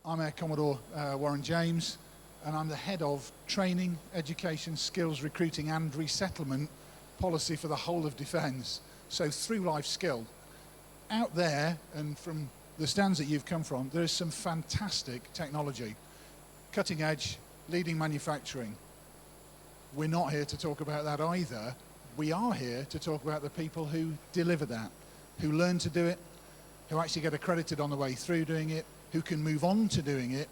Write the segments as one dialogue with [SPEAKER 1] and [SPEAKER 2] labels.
[SPEAKER 1] I'm Air Commodore Warren James, and I'm the Head of Training, Education, Skills, Recruiting and Resettlement Policy for the whole of Defence. So through life skill. Out there, and from the stands that you've come from, there is some fantastic technology. Cutting edge, leading manufacturing. We're not here to talk about that either. We are here to talk about the people who deliver that, who learn to do it, who actually get accredited on the way through doing it, who can move on to doing it,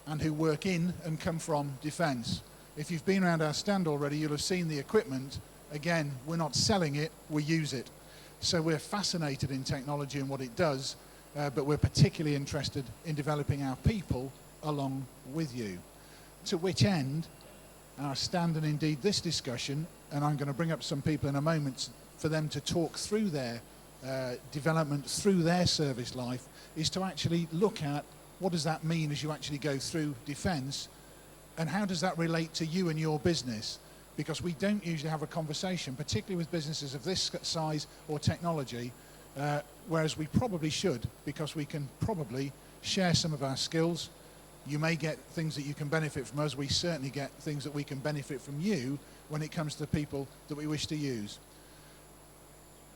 [SPEAKER 1] and who work in and come from defence. If you've been around our stand already, you'll have seen the equipment. Again, we're not selling it, we use it. So we're fascinated in technology and what it does, but we're particularly interested in developing our people along with you. To which end, our stand and indeed this discussion, and I'm going to bring up some people in a moment for them to talk through their development through their service life, is to actually look at what does that mean as you actually go through defence, and how does that relate to you and your business? Because we don't usually have a conversation, particularly with businesses of this size or technology, whereas we probably should, because we can probably share some of our skills. You may get things that you can benefit from us. We certainly get things that we can benefit from you when it comes to the people that we wish to use.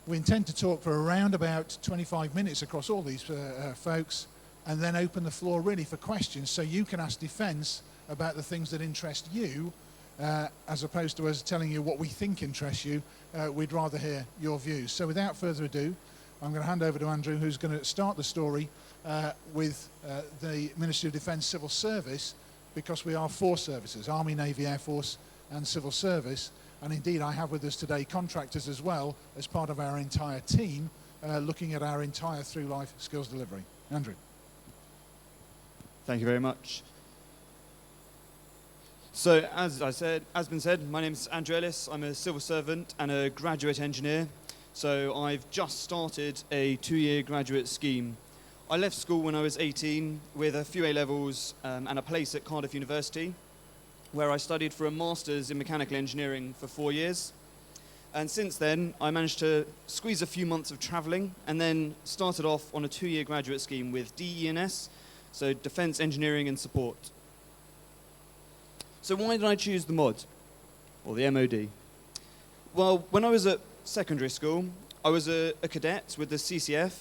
[SPEAKER 1] We intend to talk for around about 25 minutes across all these folks, and then open the floor really for questions, so you can ask Defence about the things that interest you, as opposed to us telling you what we think interests you. We'd rather hear your views. So without further ado, I'm going to hand over to Andrew, who's going to start the story with the Ministry of Defence Civil Service, because we are four services: Army, Navy, Air Force and Civil Service. And indeed, I have with us today contractors as well as part of our entire team, looking at our entire through-life skills delivery. Andrew.
[SPEAKER 2] Thank you very much. So, as been said, my name is Andrew Ellis. I'm a civil servant and a graduate engineer. So I've just started a 2-year graduate scheme. I left school when I was 18 with a few A-levels and a place at Cardiff University, where I studied for a master's in mechanical engineering for 4 years. And since then, I managed to squeeze a few months of travelling and then started off on a 2-year graduate scheme with DENS, so Defence Engineering and Support. So why did I choose the MOD, or the MOD? Well, when I was at secondary school, I was a cadet with the CCF,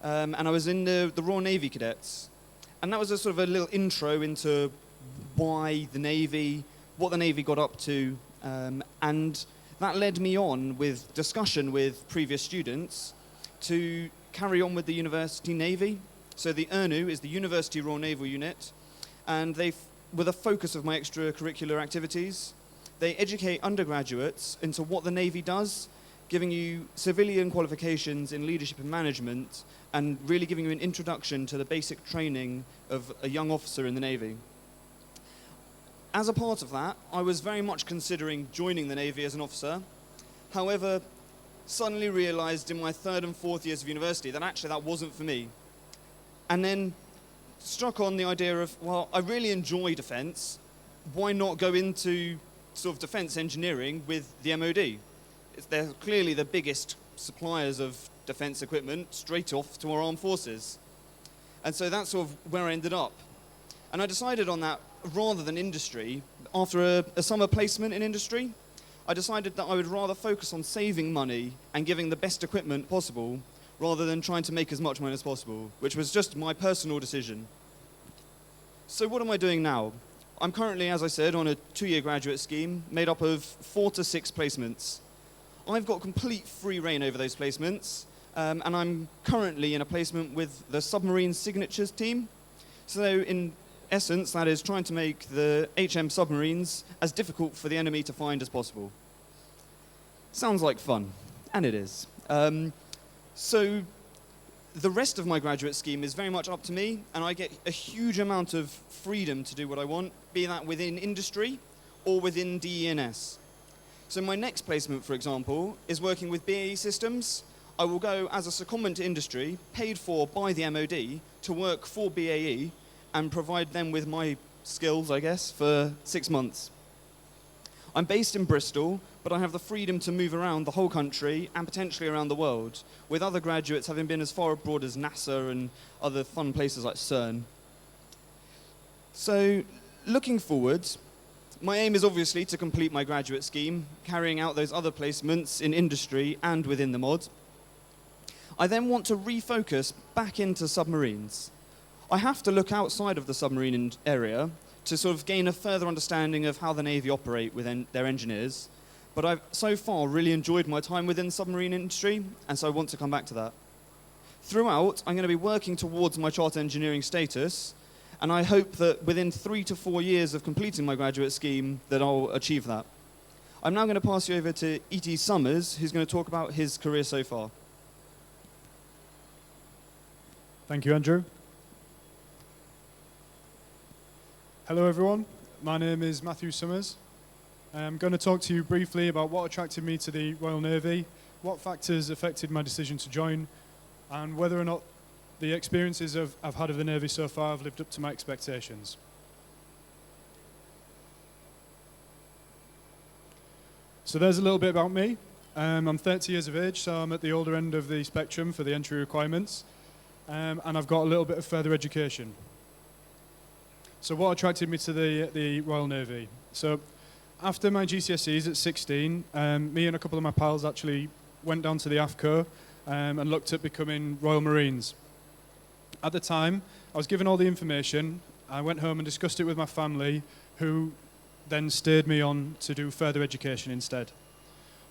[SPEAKER 2] and I was in the Royal Navy Cadets. And that was a sort of a little intro into why the Navy, what the Navy got up to, and that led me on with discussion with previous students to carry on with the University Navy. So the URNU is the University Royal Naval Unit, and they, with a focus of my extracurricular activities, they educate undergraduates into what the Navy does, giving you civilian qualifications in leadership and management, and really giving you an introduction to the basic training of a young officer in the Navy. As a part of that, I was very much considering joining the Navy as an officer. However, suddenly realised in my 3rd and 4th years of university that actually that wasn't for me. And then struck on the idea of, well, I really enjoy defence. Why not go into sort of defence engineering with the MOD? They're clearly the biggest suppliers of defence equipment straight off to our armed forces. And so that's sort of where I ended up. And I decided on that rather than industry. After a summer placement in industry, I decided that I would rather focus on saving money and giving the best equipment possible rather than trying to make as much money as possible, which was just my personal decision. So what am I doing now? I'm currently, as I said, on a 2-year graduate scheme made up of 4 to 6 placements. I've got complete free rein over those placements, and I'm currently in a placement with the submarine signatures team. So in essence, that is trying to make the HM submarines as difficult for the enemy to find as possible. Sounds like fun, and it is. So the rest of my graduate scheme is very much up to me, and I get a huge amount of freedom to do what I want, be that within industry or within DENS. So my next placement, for example, is working with BAE Systems. I will go as a secondment to industry, paid for by the MOD, to work for BAE and provide them with my skills, I guess, for 6 months. I'm based in Bristol, but I have the freedom to move around the whole country and potentially around the world, with other graduates having been as far abroad as NASA and other fun places like CERN. So, looking forwards, my aim is obviously to complete my graduate scheme, carrying out those other placements in industry and within the mod. I then want to refocus back into submarines. I have to look outside of the submarine area to sort of gain a further understanding of how the Navy operate with their engineers, but I've so far really enjoyed my time within the submarine industry, and so I want to come back to that. Throughout, I'm going to be working towards my charter engineering status, and I hope that within 3 to 4 years of completing my graduate scheme that I'll achieve that. I'm now going to pass you over to E.T. Summers, who's going to talk about his career so far.
[SPEAKER 3] Thank you, Andrew. Hello, everyone. My name is Matthew Summers. I'm going to talk to you briefly about what attracted me to the Royal Navy, what factors affected my decision to join, and whether or not the experiences I've had of the Navy so far have lived up to my expectations. So there's a little bit about me. I'm 30 years of age, so I'm at the older end of the spectrum for the entry requirements, and I've got a little bit of further education. So what attracted me to the Royal Navy? So after my GCSEs at 16, me and a couple of my pals actually went down to the AFCO and looked at becoming Royal Marines. At the time, I was given all the information. I went home and discussed it with my family, who then steered me on to do further education instead.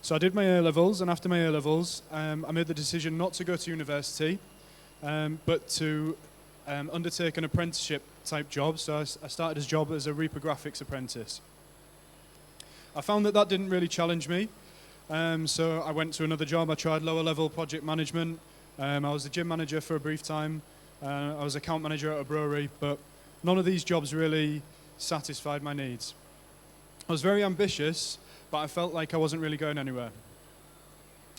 [SPEAKER 3] So I did my A-levels, and after my A-levels, I made the decision not to go to university, but to undertake an apprenticeship type job. So I started a job as a reprographics apprentice. I found that didn't really challenge me, so I went to another job. I tried lower level project management. I was the gym manager for a brief time. I was account manager at a brewery, but none of these jobs really satisfied my needs. I was very ambitious, but I felt like I wasn't really going anywhere.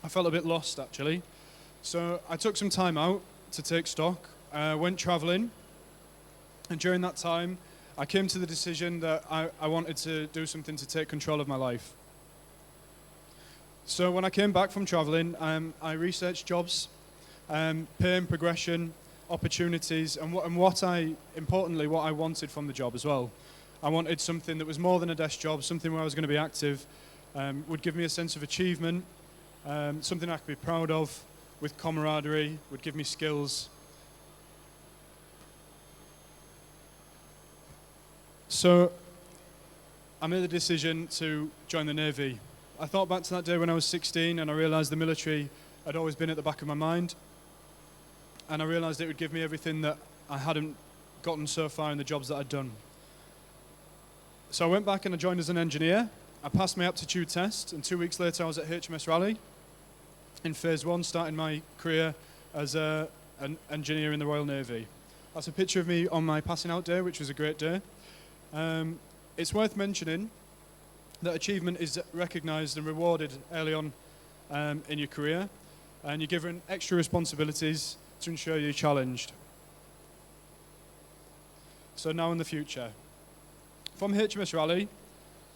[SPEAKER 3] I felt a bit lost, actually. So I took some time out to take stock, went traveling, and during that time, I came to the decision that I wanted to do something to take control of my life. So when I came back from traveling, I researched jobs, pay and progression, opportunities, and what I wanted from the job as well. I wanted something that was more than a desk job, something where I was going to be active, would give me a sense of achievement, something I could be proud of, with camaraderie, would give me skills. So I made the decision to join the Navy. I thought back to that day when I was 16, and I realised the military had always been at the back of my mind. And I realised it would give me everything that I hadn't gotten so far in the jobs that I'd done. So I went back and I joined as an engineer. I passed my aptitude test, and 2 weeks later I was at HMS Raleigh in phase 1, starting my career as an engineer in the Royal Navy. That's a picture of me on my passing out day, which was a great day. It's worth mentioning that achievement is recognised and rewarded early on in your career, and you're given extra responsibilities to ensure you're challenged. So now in the future. From HMS Raleigh,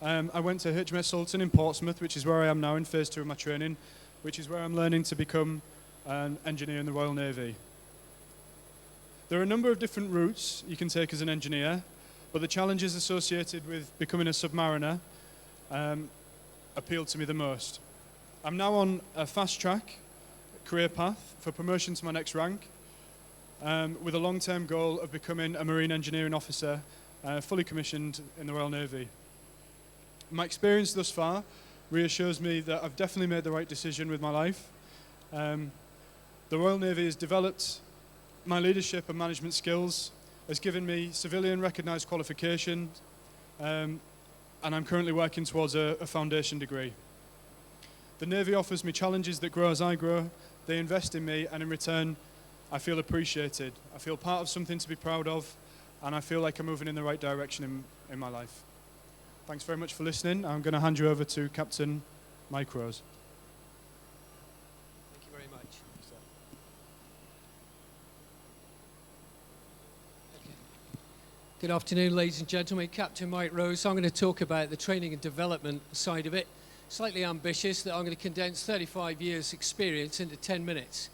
[SPEAKER 3] I went to HMS Sultan in Portsmouth, which is where I am now in phase 2 of my training, which is where I'm learning to become an engineer in the Royal Navy. There are a number of different routes you can take as an engineer, but the challenges associated with becoming a submariner appealed to me the most. I'm now on a fast-track career path for promotion to my next rank, with a long-term goal of becoming a marine engineering officer, fully commissioned in the Royal Navy. My experience thus far reassures me that I've definitely made the right decision with my life. The Royal Navy has developed my leadership and management skills, has given me civilian recognised qualifications, and I'm currently working towards a foundation degree. The Navy offers me challenges that grow as I grow. They invest in me, and in return, I feel appreciated. I feel part of something to be proud of, and I feel like I'm moving in the right direction in my life. Thanks very much for listening. I'm going to hand you over to Captain Mike Rose.
[SPEAKER 4] Thank you very much. Good afternoon, ladies and gentlemen. Captain Mike Rose. I'm going to talk about the training and development side of it. Slightly ambitious that I'm going to condense 35 years experience into 10 minutes.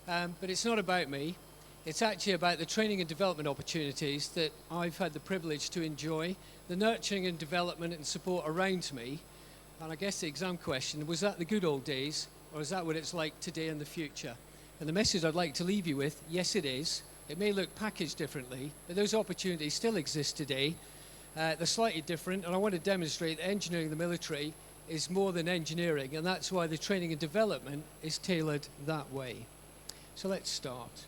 [SPEAKER 4] But it's not about me. It's actually about the training and development opportunities that I've had the privilege to enjoy, the nurturing and development and support around me. And I guess the exam question, was that the good old days, or is that what it's like today and the future? And the message I'd like to leave you with, yes it is. It may look packaged differently, but those opportunities still exist today. They're slightly different, and I want to demonstrate that engineering in the military is more than engineering, and that's why the training and development is tailored that way. So let's start.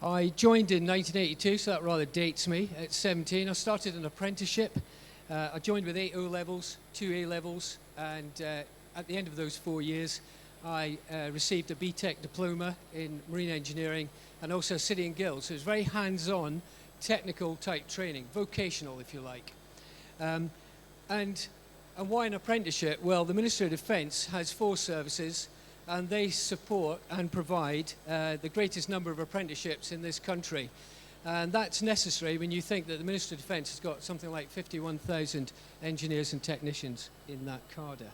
[SPEAKER 4] I joined in 1982, so that rather dates me. At 17, I started an apprenticeship. I joined with 8 O-levels, 2 A-levels, and at the end of those 4 years, I received a BTEC diploma in marine engineering and also City and Guilds. So it was very hands-on, technical type training, vocational if you like. And why an apprenticeship? Well, the Ministry of Defence has 4 services, and they support and provide the greatest number of apprenticeships in this country. And that's necessary when you think that the Ministry of Defence has got something like 51,000 engineers and technicians in that cadre.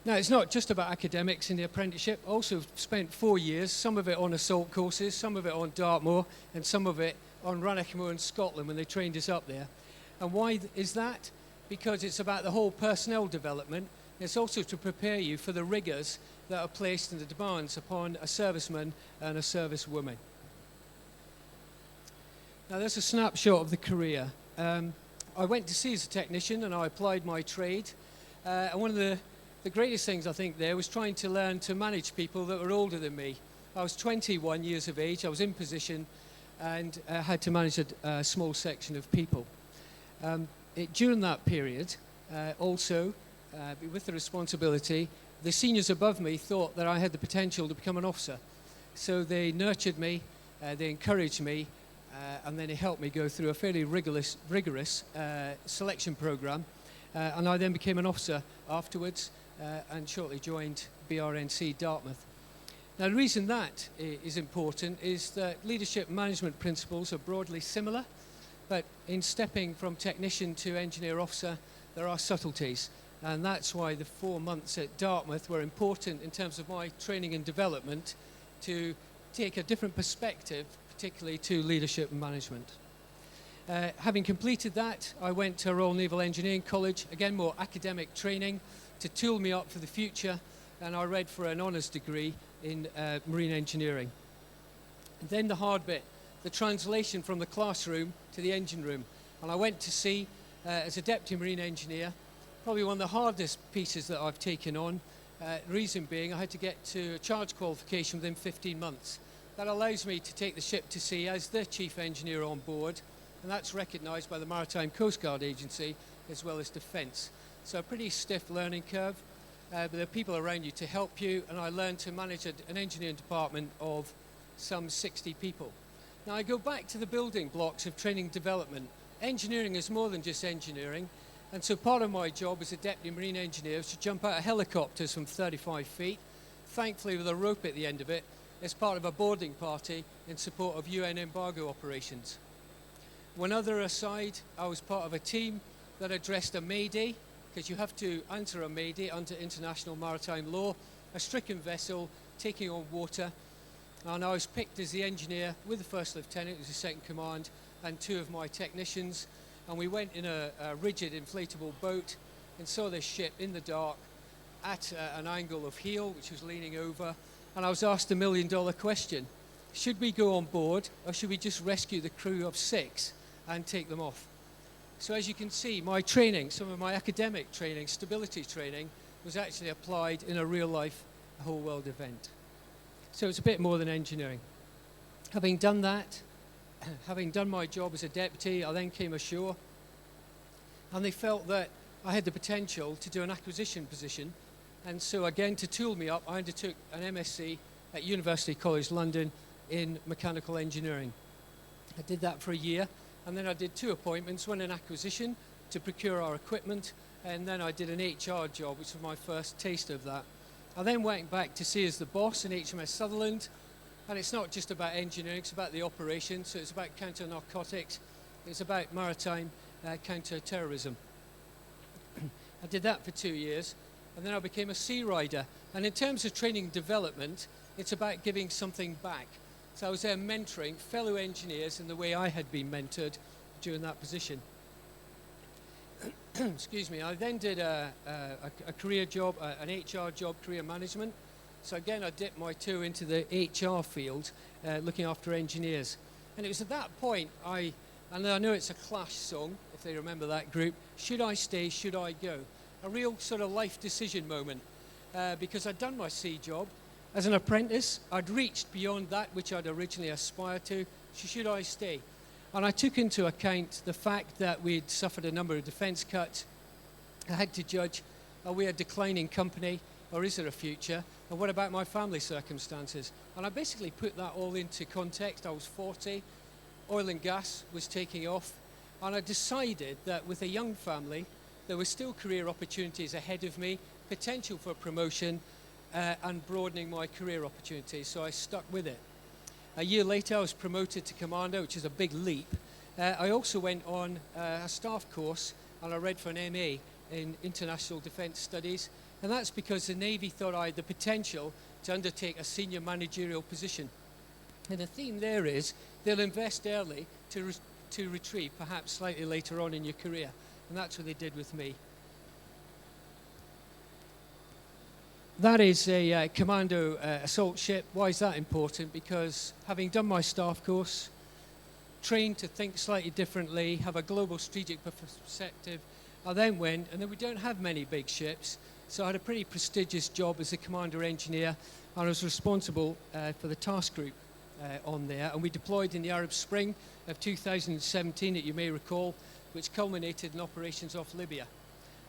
[SPEAKER 4] Now, it's not just about academics in the apprenticeship. I also spent 4 years, some of it on assault courses, some of it on Dartmoor, and some of it on Rannochmoor in Scotland when they trained us up there. And why is that? Because it's about the whole personnel development. It's also to prepare you for the rigours that are placed and the demands upon a serviceman and a servicewoman. Now, there's a snapshot of the career. I went to sea as a technician and I applied my trade. And one of the greatest things I think there was trying to learn to manage people that were older than me. I was 21 years of age, I was in position and had to manage a small section of people. During that period, also, with the responsibility, the seniors above me thought that I had the potential to become an officer. So they nurtured me, they encouraged me, and then they helped me go through a fairly rigorous selection program. And I then became an officer afterwards and shortly joined BRNC Dartmouth. Now, the reason that is important is that leadership management principles are broadly similar, but in stepping from technician to engineer officer, there are subtleties. And that's why the 4 months at Dartmouth were important in terms of my training and development to take a different perspective, particularly to leadership and management. Having completed that, I went to Royal Naval Engineering College, again more academic training to tool me up for the future, and I read for an honours degree in marine engineering. And then the hard bit, the translation from the classroom to the engine room. And I went to sea as a deputy marine engineer, probably one of the hardest pieces that I've taken on. Reason being, I had to get to a charge qualification within 15 months. That allows me to take the ship to sea as the chief engineer on board, and that's recognised by the Maritime Coast Guard Agency as well as Defence. So a pretty stiff learning curve, but there are people around you to help you, and I learned to manage an engineering department of some 60 people. Now I go back to the building blocks of training development. Engineering is more than just engineering, and so part of my job as a deputy marine engineer was to jump out of helicopters from 35 feet, thankfully with a rope at the end of it, as part of a boarding party in support of UN embargo operations. One other aside, I was part of a team that addressed a mayday, because you have to answer a mayday under international maritime law, a stricken vessel taking on water, and I was picked as the engineer with the first lieutenant, who was the second command, and 2 of my technicians, and we went in a rigid inflatable boat and saw this ship in the dark at an angle of heel, which was leaning over, and I was asked $1 million question. Should we go on board, or should we just rescue the crew of 6 and take them off? So as you can see, my training, some of my academic training, stability training, was actually applied in a real-life, whole world event. So it's a bit more than engineering. Having done that, having done my job as a deputy, I then came ashore, and they felt that I had the potential to do an acquisition position, and so again, to tool me up, I undertook an MSc at University College London in mechanical engineering. I did that for a year, and then I did 2 appointments, one in acquisition to procure our equipment, and then I did an HR job, which was my first taste of that. I then went back to sea as the boss in HMS Sutherland, and it's not just about engineering, it's about the operation, so it's about counter-narcotics, it's about maritime counter-terrorism. I did that for 2 years, and then I became a sea rider. And in terms of training and development, It's about giving something back. So I was there mentoring fellow engineers in the way I had been mentored during that position. Excuse me. I then did a career job, an HR job, career management. So again, I dipped my toe into the HR field, looking after engineers. And it was at that point, and I know it's a Clash song, if they remember that group, Should I Stay, Should I Go? A real sort of life decision moment, because I'd done my C job. As an apprentice, I'd reached beyond that which I'd originally aspired to. Should I stay? And I took into account the fact that we'd suffered a number of defence cuts. I had to judge, are we a declining company, or is there a future? And what about my family circumstances? And I basically put that all into context. I was 40, oil and gas was taking off, and I decided that with a young family, there were still career opportunities ahead of me, potential for promotion, and broadening my career opportunities, so I stuck with it. A year later, I was promoted to Commander, which is a big leap. I also went on a staff course, and I read for an MA in International Defence Studies, and that's because the Navy thought I had the potential to undertake a senior managerial position. And the theme there is, they'll invest early to retrieve, perhaps slightly later on in your career, and that's what they did with me. That is a Commando assault ship. Why is that important? Because having done my staff course, trained to think slightly differently, have a global strategic perspective, I then went, and then we don't have many big ships, so I had a pretty prestigious job as a commander engineer, and I was responsible for the task group on there, and we deployed in the Arab Spring of 2017, that you may recall, which culminated in operations off Libya.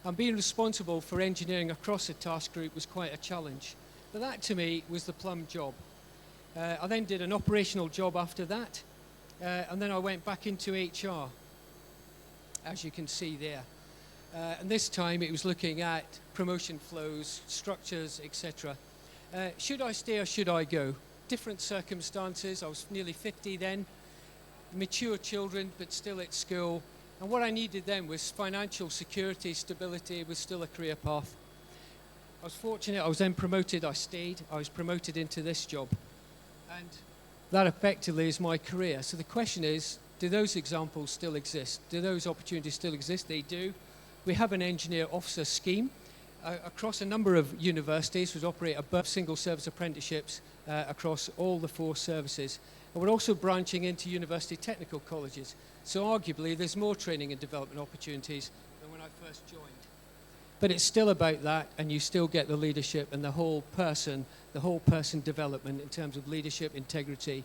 [SPEAKER 4] And being responsible for engineering across the task group was quite a challenge. But that, to me, was the plum job. I then did an operational job after that, and then I went back into HR, as you can see there. And this time it was looking at promotion flows, structures, etc. Should I stay or should I go? Different circumstances. I was nearly 50 then, mature children, but still at school. And what I needed then was financial security, stability, was still a career path. I was fortunate, I was then promoted, I stayed, I was promoted into this job. And that effectively is my career. So the question is, do those examples still exist? Do those opportunities still exist? They do. We have an engineer officer scheme across a number of universities. We operate above single service apprenticeships across all the 4 services. And we're also branching into university technical colleges. So arguably, there's more training and development opportunities than when I first joined. But it's still about that, and you still get the leadership and the whole person development in terms of leadership, integrity,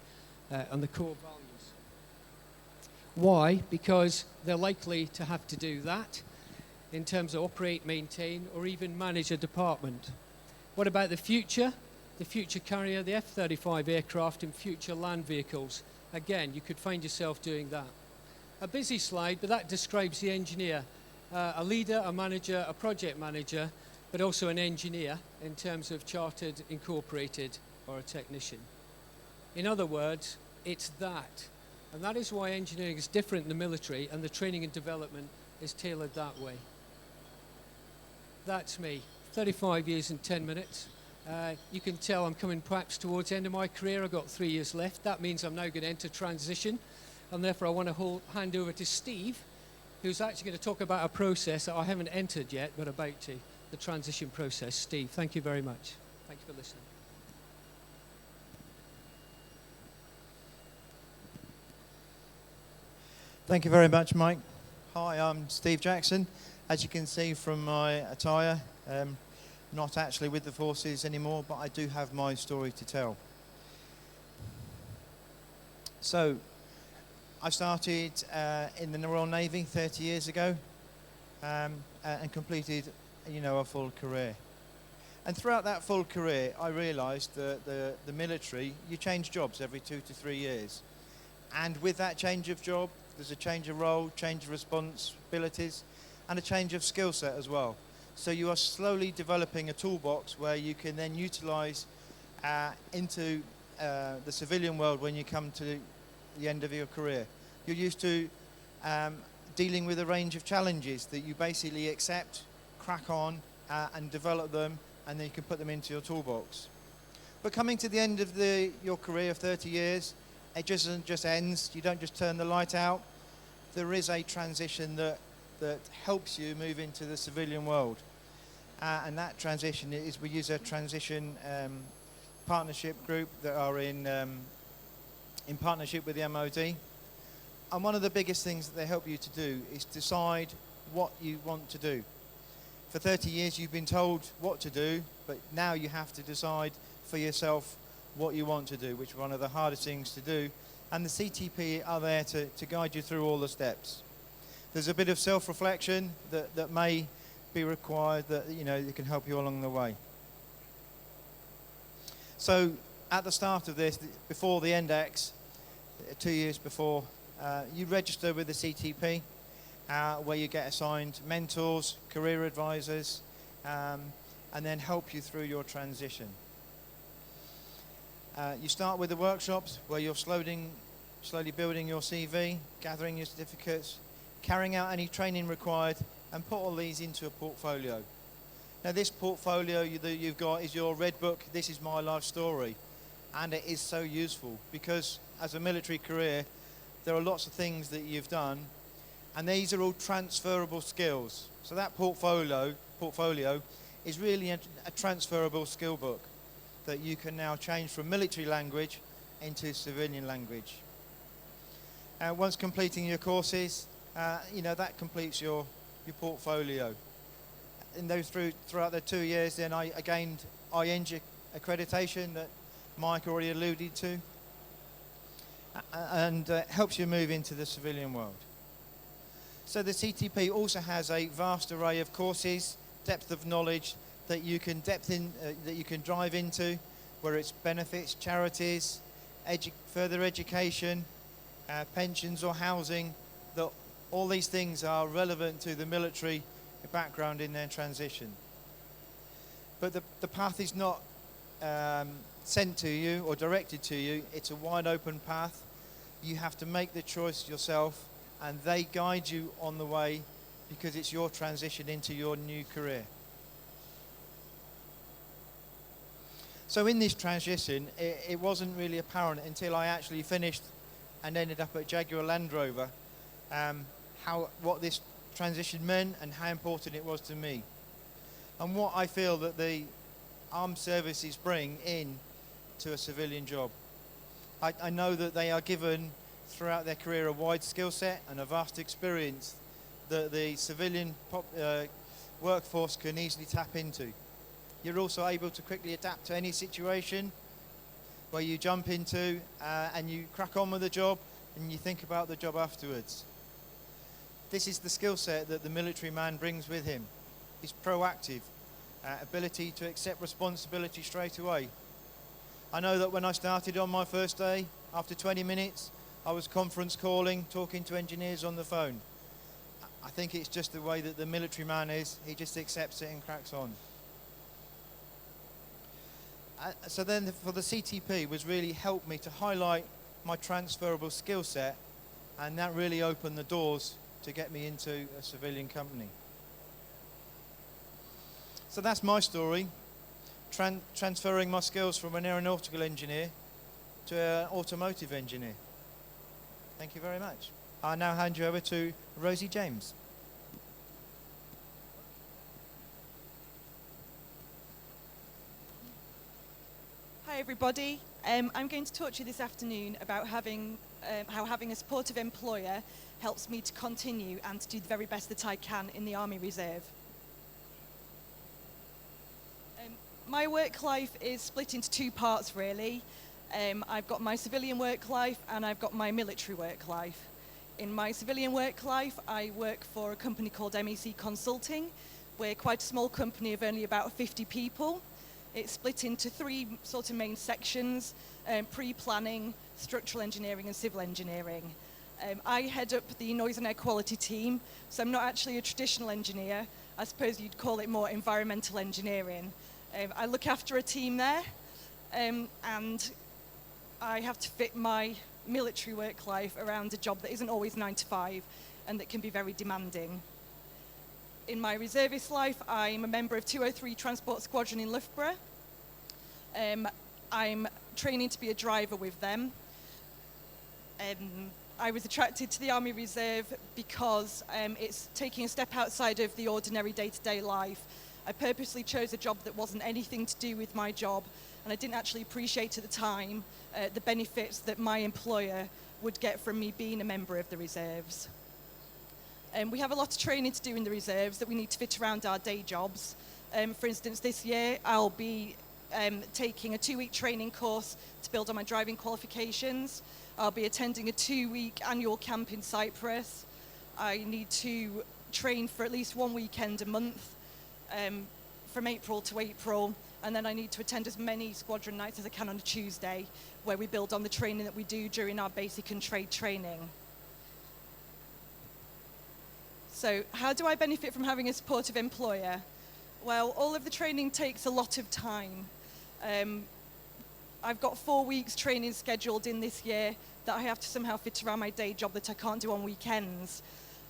[SPEAKER 4] and the core values. Why? Because they're likely to have to do that in terms of operate, maintain, or even manage a department. What about the future? The future carrier, the F-35 aircraft, and future land vehicles. Again, you could find yourself doing that. A busy slide, but that describes the engineer. A leader, a manager, a project manager, but also an engineer in terms of chartered, incorporated, or a technician. In other words, it's that. And that is why engineering is different in the military, and the training and development is tailored that way. That's me, 35 years and 10 minutes. You can tell I'm coming perhaps towards the end of my career. I've got 3 years left. That means I'm now going to enter transition, and therefore I want to hand over to Steve, who's actually going to talk about a process that I haven't entered yet, but about to, the transition process. Steve, thank you very much. Thank you for listening.
[SPEAKER 5] Thank you very much, Mike. Hi, I'm Steve Jackson. As you can see from my attire, not actually with the forces anymore, but I do have my story to tell. So, I started in the Royal Navy 30 years ago and completed, a full career. And throughout that full career, I realised that the military, you change jobs every 2 to 3 years. And with that change of job, there's a change of role, change of responsibilities, and a change of skill set as well. So you are slowly developing a toolbox where you can then utilise into the civilian world when you come to the end of your career. You're used to dealing with a range of challenges that you basically accept, crack on, and develop them, and then you can put them into your toolbox. But coming to the end of your career of 30 years, it doesn't just ends. You don't just turn the light out. There is a transition that helps you move into the civilian world. And that transition is, we use a transition partnership group that are in partnership with the MOD. And one of the biggest things that they help you to do is decide what you want to do. For 30 years you've been told what to do, but now you have to decide for yourself what you want to do, which is one of the hardest things to do. And the CTP are there to guide you through all the steps. There's a bit of self-reflection that may be required, that it can help you along the way. So at the start of this, before the NDEX, 2 years before, you register with the CTP, where you get assigned mentors, career advisors, and then help you through your transition. You start with the workshops where you're slowly building your CV, gathering your certificates, carrying out any training required, and put all these into a portfolio. Now this portfolio that you've got is your red book, This Is My Life Story, and it is so useful because as a military career there are lots of things that you've done, and these are all transferable skills. So that portfolio is really a transferable skill book that you can now change from military language into civilian language. Once completing your courses, that completes your portfolio. And throughout the 2 years, then I gained ING accreditation that Mike already alluded to, and helps you move into the civilian world. So the CTP also has a vast array of courses, depth of knowledge that you can drive into, where it's benefits, charities, further education, pensions or housing. That all these things are relevant to the military background in their transition. But the path is not sent to you or directed to you. It's a wide open path. You have to make the choice yourself, and they guide you on the way because it's your transition into your new career. So in this transition, it wasn't really apparent until I actually finished and ended up at Jaguar Land Rover what this transition meant and how important it was to me. And what I feel that the armed services bring in to a civilian job. I know that they are given throughout their career a wide skill set and a vast experience that the civilian workforce can easily tap into. You're also able to quickly adapt to any situation where you jump into and you crack on with the job and you think about the job afterwards. This is the skill set that the military man brings with him. He's proactive, ability to accept responsibility straight away. I know that when I started on my first day, after 20 minutes, I was conference calling, talking to engineers on the phone. I think it's just the way that the military man is. He just accepts it and cracks on. So then for the CTP was really helped me to highlight my transferable skill set, and that really opened the doors to get me into a civilian company. So that's my story, transferring my skills from an aeronautical engineer to an automotive engineer. Thank you very much. I'll now hand you over to Rosie James.
[SPEAKER 6] Hi everybody. I'm going to talk to you this afternoon about how having a supportive employer helps me to continue and to do the very best that I can in the Army Reserve. My work life is split into two parts really. I've got my civilian work life and I've got my military work life. In my civilian work life, I work for a company called MEC Consulting. We're quite a small company of only about 50 people. It's split into three sort of main sections, pre-planning, structural engineering and civil engineering. I head up the noise and air quality team, so I'm not actually a traditional engineer. I suppose you'd call it more environmental engineering. I look after a team there, and I have to fit my military work life around a job that isn't always 9 to 5 and that can be very demanding. In my reservist life, I'm a member of 203 Transport Squadron in Loughborough. I'm training to be a driver with them. I was attracted to the Army Reserve because it's taking a step outside of the ordinary day-to-day life. I purposely chose a job that wasn't anything to do with my job, and I didn't actually appreciate at the time the benefits that my employer would get from me being a member of the Reserves. We have a lot of training to do in the Reserves that we need to fit around our day jobs. For instance, this year I'll be taking a 2-week training course to build on my driving qualifications. I'll be attending a 2-week annual camp in Cyprus. I need to train for at least 1 weekend a month from April to April, and then I need to attend as many squadron nights as I can on a Tuesday, where we build on the training that we do during our basic and trade training. So how do I benefit from having a supportive employer? Well, all of the training takes a lot of time. I've got 4 weeks training scheduled in this year that I have to somehow fit around my day job that I can't do on weekends.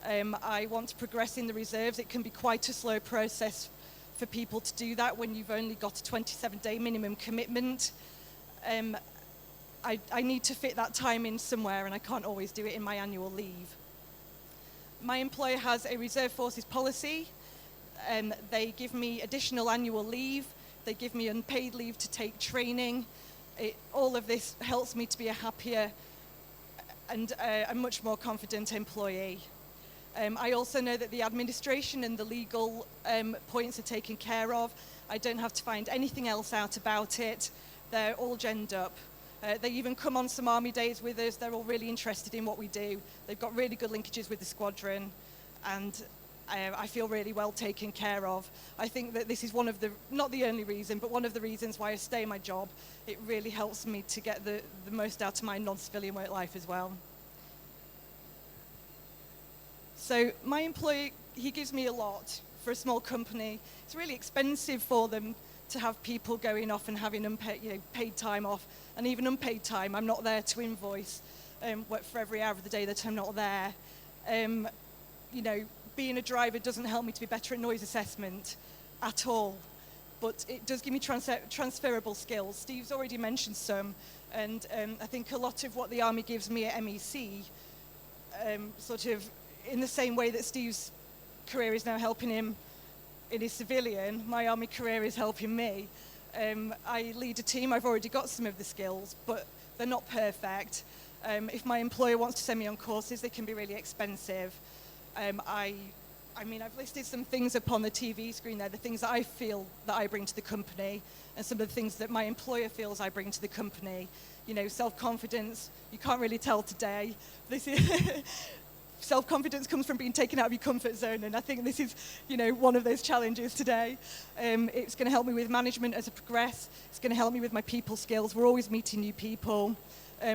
[SPEAKER 6] I want to progress in the Reserves. It can be quite a slow process for people to do that when you've only got a 27-day minimum commitment. I need to fit that time in somewhere, and I can't always do it in my annual leave. My employer has a Reserve Forces policy. They give me additional annual leave. They give me unpaid leave to take training. All of this helps me to be a happier and a much more confident employee. I also know that the administration and the legal points are taken care of. I don't have to find anything else out about it. They're all genned up. They even come on some Army days with us. They're all really interested in what we do. They've got really good linkages with the squadron, and I feel really well taken care of. I think that this is one of the, not the only reason, but one of the reasons why I stay in my job. It really helps me to get the most out of my non-civilian work life as well. So my employer, he gives me a lot for a small company. It's really expensive for them to have people going off and having unpaid, paid time off, and even unpaid time. I'm not there to invoice for every hour of the day that I'm not there. Being a driver doesn't help me to be better at noise assessment at all, but it does give me transferable skills. Steve's already mentioned some, and I think a lot of what the Army gives me at MEC, sort of in the same way that Steve's career is now helping him in his civilian, my Army career is helping me. I lead a team. I've already got some of the skills, but they're not perfect. If my employer wants to send me on courses, they can be really expensive. I've listed some things up on the TV screen there, the things that I feel that I bring to the company, and some of the things that my employer feels I bring to the company. Self-confidence, you can't really tell today. This is self-confidence comes from being taken out of your comfort zone, and I think this is, one of those challenges today. It's going to help me with management as I progress. It's going to help me with my people skills. We're always meeting new people.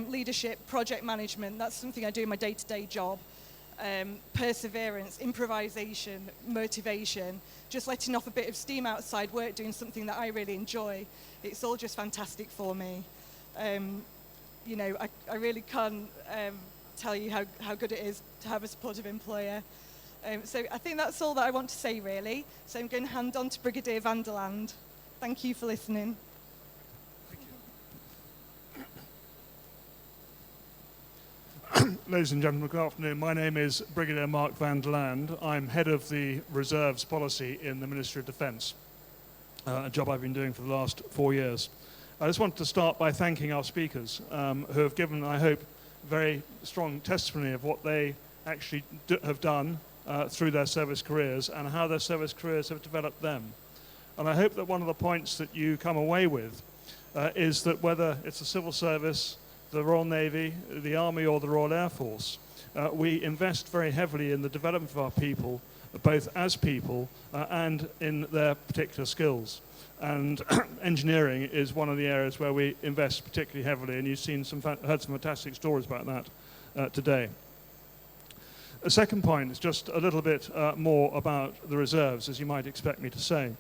[SPEAKER 6] Leadership, project management, that's something I do in my day-to-day job. Perseverance, improvisation, motivation, just letting off a bit of steam outside work, doing something that I really enjoy. It's all just fantastic for me. I really can't tell you how good it is to have a supportive employer. So I think that's all that I want to say, really. So I'm going to hand on to Brigadier van der Lande. Thank you for listening.
[SPEAKER 7] Ladies and gentlemen, good afternoon. My name is Brigadier Mark van der Lande. I'm head of the Reserves Policy in the Ministry of Defence, a job I've been doing for the last 4 years. I just wanted to start by thanking our speakers who have given, I hope, very strong testimony of what they actually have done through their service careers and how their service careers have developed them. And I hope that one of the points that you come away with is that whether it's the civil service, the Royal Navy, the Army or the Royal Air Force, we invest very heavily in the development of our people, both as people and in their particular skills. And engineering is one of the areas where we invest particularly heavily, and you've seen heard some fantastic stories about that today. A second point is just a little bit more about the reserves, as you might expect me to say.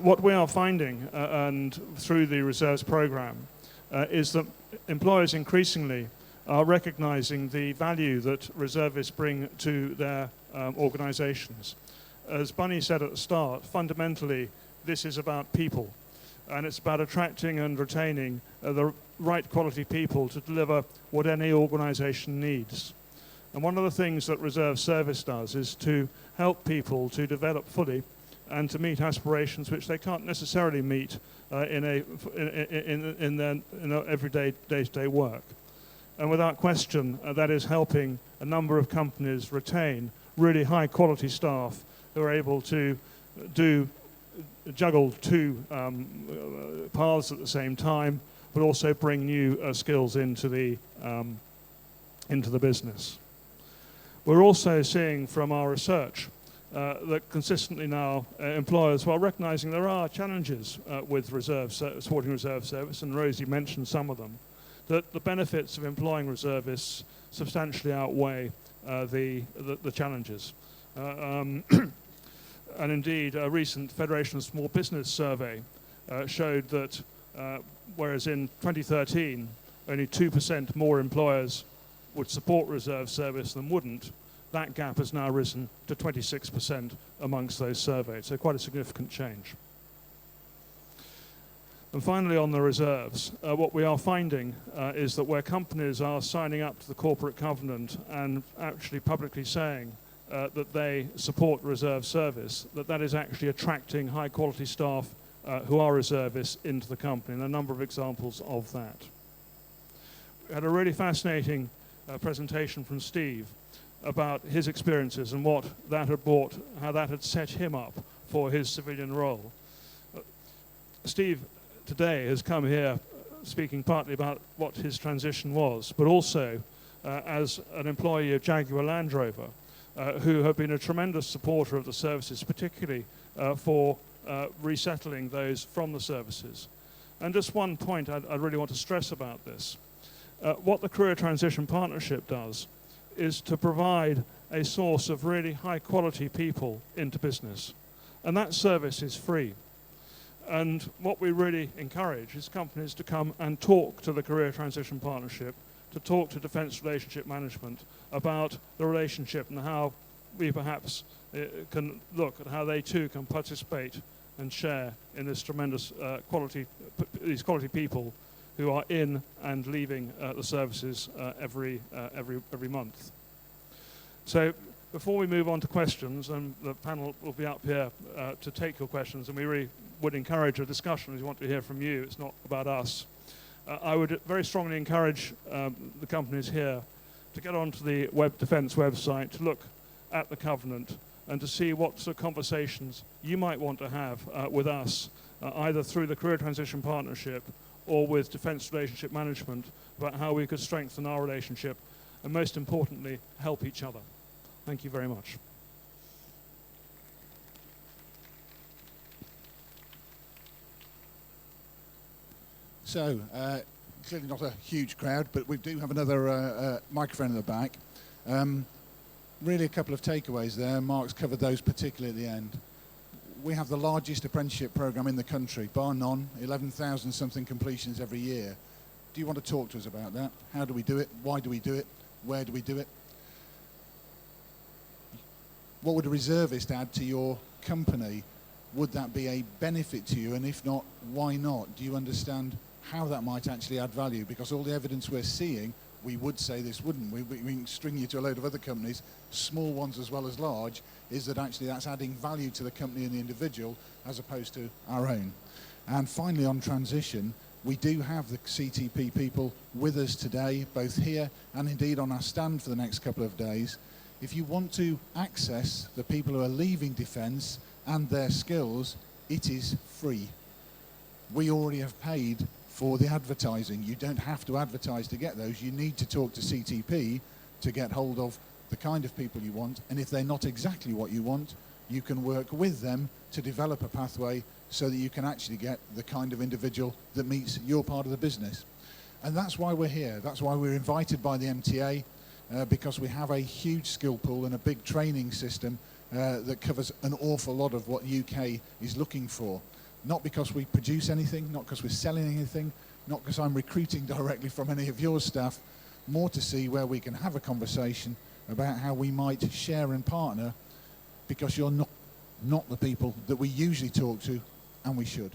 [SPEAKER 7] What we are finding, and through the reserves program, is that employers increasingly are recognizing the value that reservists bring to their organizations. As Bunny said at the start, fundamentally, this is about people. and it's about attracting and retaining the right quality people to deliver what any organisation needs. And one of the things that reserve service does is to help people to develop fully and to meet aspirations which they can't necessarily meet in their everyday day-to-day work. And without question, that is helping a number of companies retain really high-quality staff who are able to juggle two paths at the same time, but also bring new skills into the business. We're also seeing from our research that consistently now employers, while recognising there are challenges with supporting reserve service, and Rosie mentioned some of them, that the benefits of employing reservists substantially outweigh the challenges. And indeed, a recent Federation of Small Business survey showed that whereas in 2013 only 2% more employers would support reserve service than wouldn't, that gap has now risen to 26% amongst those surveyed, so quite a significant change. And finally, on the reserves, what we are finding is that where companies are signing up to the corporate covenant and actually publicly saying that they support reserve service, that is actually attracting high-quality staff who are reservists into the company, and a number of examples of that. We had a really fascinating presentation from Steve about his experiences and what that had brought, how that had set him up for his civilian role. Steve today has come here speaking partly about what his transition was, but also as an employee of Jaguar Land Rover, who have been a tremendous supporter of the services, particularly for resettling those from the services. And just one point I'd really want to stress about this. What the Career Transition Partnership does is to provide a source of really high quality people into business. And that service is free. And what we really encourage is companies to come and talk to the Career Transition Partnership, to talk to Defence Relationship Management about the relationship and how we perhaps can look at how they too can participate and share in this tremendous these quality people who are in and leaving the services every month. So before we move on to questions, and the panel will be up here to take your questions, and we really would encourage a discussion as we want to hear from you. It's not about us. I would very strongly encourage the companies here to get onto the Defence website, to look at the covenant, and to see what sort of conversations you might want to have with us, either through the Career Transition Partnership or with Defence Relationship Management, about how we could strengthen our relationship and, most importantly, help each other. Thank you very much.
[SPEAKER 1] So, clearly not a huge crowd, but we do have another microphone in the back. Really a couple of takeaways there. Mark's covered those particularly at the end. We have the largest apprenticeship programme in the country, bar none, 11,000 something completions every year. Do you want to talk to us about that? How do we do it? Why do we do it? Where do we do it? What would a reservist add to your company? Would that be a benefit to you? And if not, why not? Do you understand how that might actually add value? Because all the evidence we're seeing, we would say this, wouldn't we? We can string you to a load of other companies, small ones as well as large, is that actually that's adding value to the company and the individual as opposed to our own. And finally, on transition, we do have the CTP people with us today, both here and indeed on our stand for the next couple of days. If you want to access the people who are leaving Defence and their skills, it is free. We already have paid for the advertising. You don't have to advertise to get those. You need to talk to CTP to get hold of the kind of people you want, and if they're not exactly what you want, you can work with them to develop a pathway so that you can actually get the kind of individual that meets your part of the business. And that's why we're here. That's why we're invited by the MTA, because we have a huge skill pool and a big training system that covers an awful lot of what UK is looking for. Not because we produce anything, not because we're selling anything, not because I'm recruiting directly from any of your staff, more to see where we can have a conversation about how we might share and partner, because you're not the people that we usually talk to, and we should.